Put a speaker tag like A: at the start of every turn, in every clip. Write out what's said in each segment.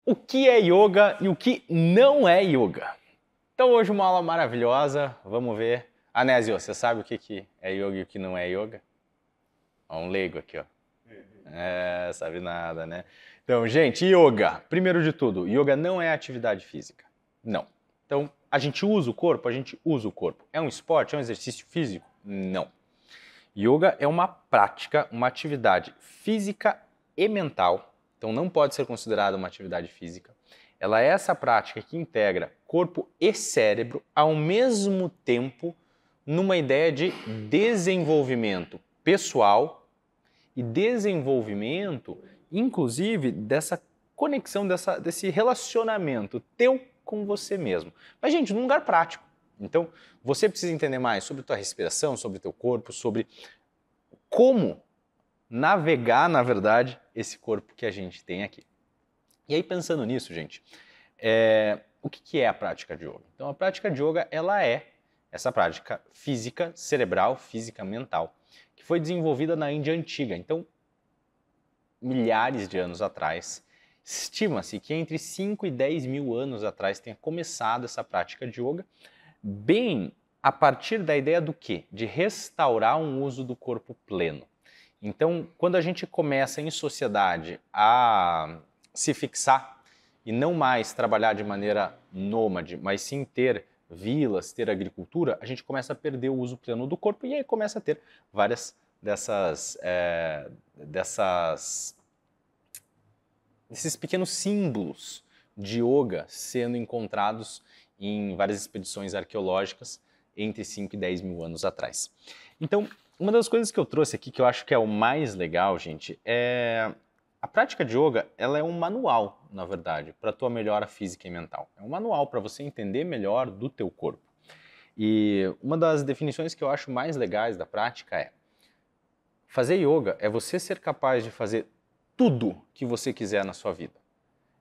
A: O que é yoga e o que não é yoga? Então hoje uma aula maravilhosa, vamos ver. Anésio, você sabe o que é yoga e o que não é yoga? Ó, um leigo aqui, ó. Sabe nada, né? Então, gente, yoga. Primeiro de tudo, yoga não é atividade física. Não. Então, a gente usa o corpo? A gente usa o corpo. É um esporte? É um exercício físico? Não. Yoga é uma prática, uma atividade física e mental. Então, não pode ser considerada uma atividade física. Ela é essa prática que integra corpo e cérebro ao mesmo tempo numa ideia de desenvolvimento pessoal e desenvolvimento, inclusive, dessa conexão, desse relacionamento teu com você mesmo. Mas, gente, num lugar prático. Então, você precisa entender mais sobre tua respiração, sobre teu corpo, sobre como navegar, na verdade, esse corpo que a gente tem aqui. E aí, pensando nisso, gente, o que é a prática de yoga? Então, a prática de yoga, ela é essa prática física, cerebral, física mental, que foi desenvolvida na Índia antiga. Então, milhares de anos atrás, estima-se que entre 5 e 10 mil anos atrás tenha começado essa prática de yoga, bem a partir da ideia do quê? De restaurar um uso do corpo pleno. Então, quando a gente começa em sociedade a se fixar e não mais trabalhar de maneira nômade, mas sim ter vilas, ter agricultura, a gente começa a perder o uso pleno do corpo e aí começa a ter várias desses pequenos símbolos de yoga sendo encontrados em várias expedições arqueológicas entre 5 e 10 mil anos atrás. Então, uma das coisas que eu trouxe aqui, que eu acho que é o mais legal, gente, é a prática de yoga, ela é um manual, na verdade, para a tua melhora física e mental. É um manual para você entender melhor do teu corpo. E uma das definições que eu acho mais legais da prática é: fazer yoga é você ser capaz de fazer tudo que você quiser na sua vida.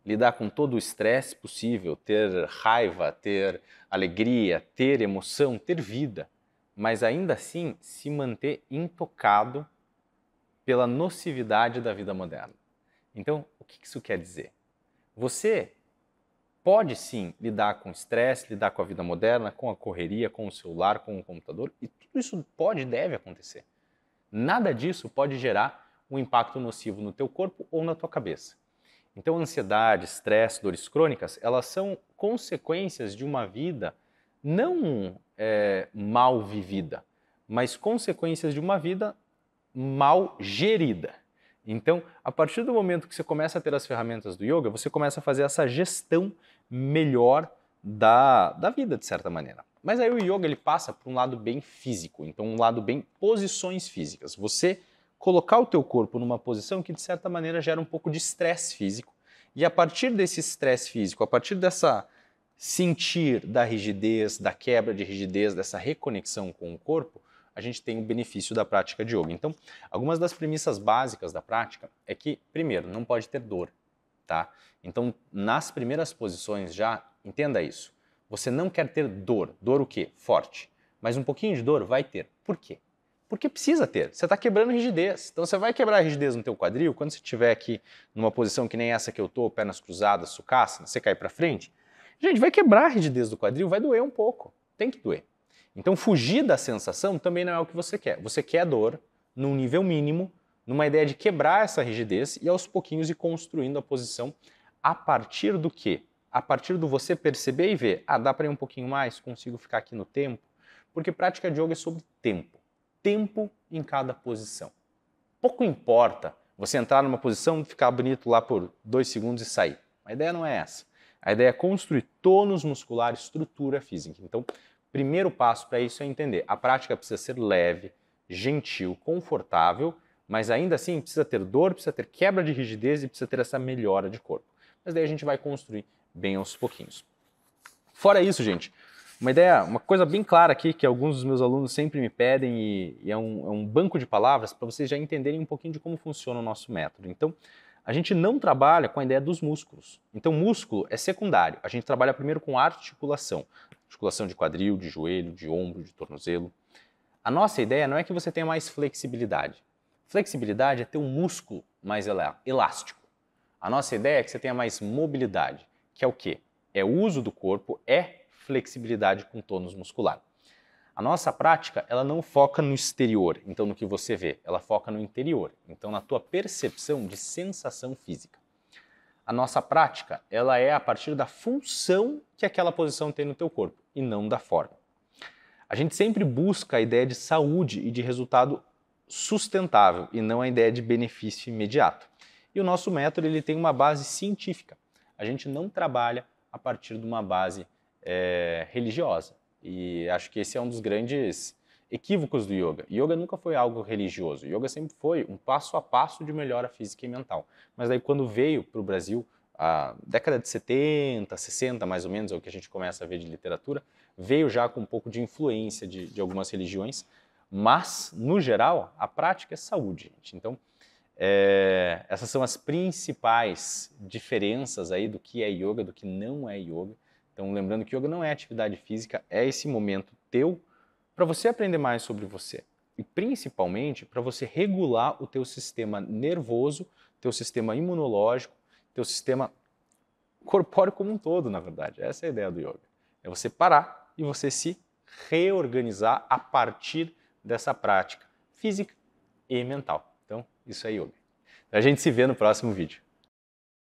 A: Lidar com todo o estresse possível, ter raiva, ter alegria, ter emoção, ter vida, mas ainda assim se manter intocado pela nocividade da vida moderna. Então, o que isso quer dizer? Você pode sim lidar com estresse, lidar com a vida moderna, com a correria, com o celular, com o computador, e tudo isso pode e deve acontecer. Nada disso pode gerar um impacto nocivo no teu corpo ou na tua cabeça. Então, ansiedade, estresse, dores crônicas, elas são consequências de uma vida não mal vivida, mas consequências de uma vida mal gerida. Então, a partir do momento que você começa a ter as ferramentas do yoga, você começa a fazer essa gestão melhor da vida, de certa maneira. Mas aí o yoga ele passa por um lado bem físico, então um lado bem posições físicas. Você colocar o teu corpo numa posição que de certa maneira gera um pouco de estresse físico. E a partir desse estresse físico, a partir dessa sentir da rigidez, da quebra de rigidez, dessa reconexão com o corpo, a gente tem o benefício da prática de yoga. Então, algumas das premissas básicas da prática é que, primeiro, não pode ter dor, tá? Então, nas primeiras posições já, entenda isso. Você não quer ter dor. Dor o quê? Forte. Mas um pouquinho de dor vai ter. Por quê? Porque precisa ter. Você está quebrando rigidez. Então, você vai quebrar a rigidez no teu quadril quando você estiver aqui numa posição que nem essa que eu tô, pernas cruzadas, sucassana, você cair para frente. Gente, vai quebrar a rigidez do quadril, vai doer um pouco. Tem que doer. Então, fugir da sensação também não é o que você quer. Você quer dor num nível mínimo, numa ideia de quebrar essa rigidez e aos pouquinhos ir construindo a posição a partir do quê? A partir do você perceber e ver, dá para ir um pouquinho mais, consigo ficar aqui no tempo, porque prática de yoga é sobre tempo. Tempo em cada posição. Pouco importa você entrar numa posição, ficar bonito lá por 2 segundos e sair. A ideia não é essa. A ideia é construir tônus muscular, estrutura física. Então, primeiro passo para isso é entender. A prática precisa ser leve, gentil, confortável, mas ainda assim precisa ter dor, precisa ter quebra de rigidez e precisa ter essa melhora de corpo. Mas daí a gente vai construir bem aos pouquinhos. Fora isso, gente, uma coisa bem clara aqui que alguns dos meus alunos sempre me pedem e é um banco de palavras para vocês já entenderem um pouquinho de como funciona o nosso método. Então, a gente não trabalha com a ideia dos músculos. Então, músculo é secundário. A gente trabalha primeiro com articulação. Articulação de quadril, de joelho, de ombro, de tornozelo. A nossa ideia não é que você tenha mais flexibilidade. Flexibilidade é ter um músculo mais elástico. A nossa ideia é que você tenha mais mobilidade, que é o quê? É o uso do corpo, é flexibilidade com tônus muscular. A nossa prática, ela não foca no exterior, então no que você vê, ela foca no interior, então na tua percepção de sensação física. A nossa prática, ela é a partir da função que aquela posição tem no teu corpo e não da forma. A gente sempre busca a ideia de saúde e de resultado sustentável e não a ideia de benefício imediato. E o nosso método ele tem uma base científica. A gente não trabalha a partir de uma base religiosa. E acho que esse é um dos grandes equívocos do yoga. Yoga nunca foi algo religioso. Yoga sempre foi um passo a passo de melhora física e mental. Mas daí quando veio para o Brasil, a década de 70, 60 mais ou menos, é o que a gente começa a ver de literatura, veio já com um pouco de influência de algumas religiões, mas, no geral, a prática é saúde, gente. Então, essas são as principais diferenças aí do que é yoga, do que não é yoga. Então, lembrando que yoga não é atividade física, é esse momento teu para você aprender mais sobre você. E, principalmente, para você regular o teu sistema nervoso, teu sistema imunológico, teu sistema corpóreo como um todo, na verdade. Essa é a ideia do yoga. É você parar e você se reorganizar a partir dessa prática física e mental. Então, isso é yoga. A gente se vê no próximo vídeo.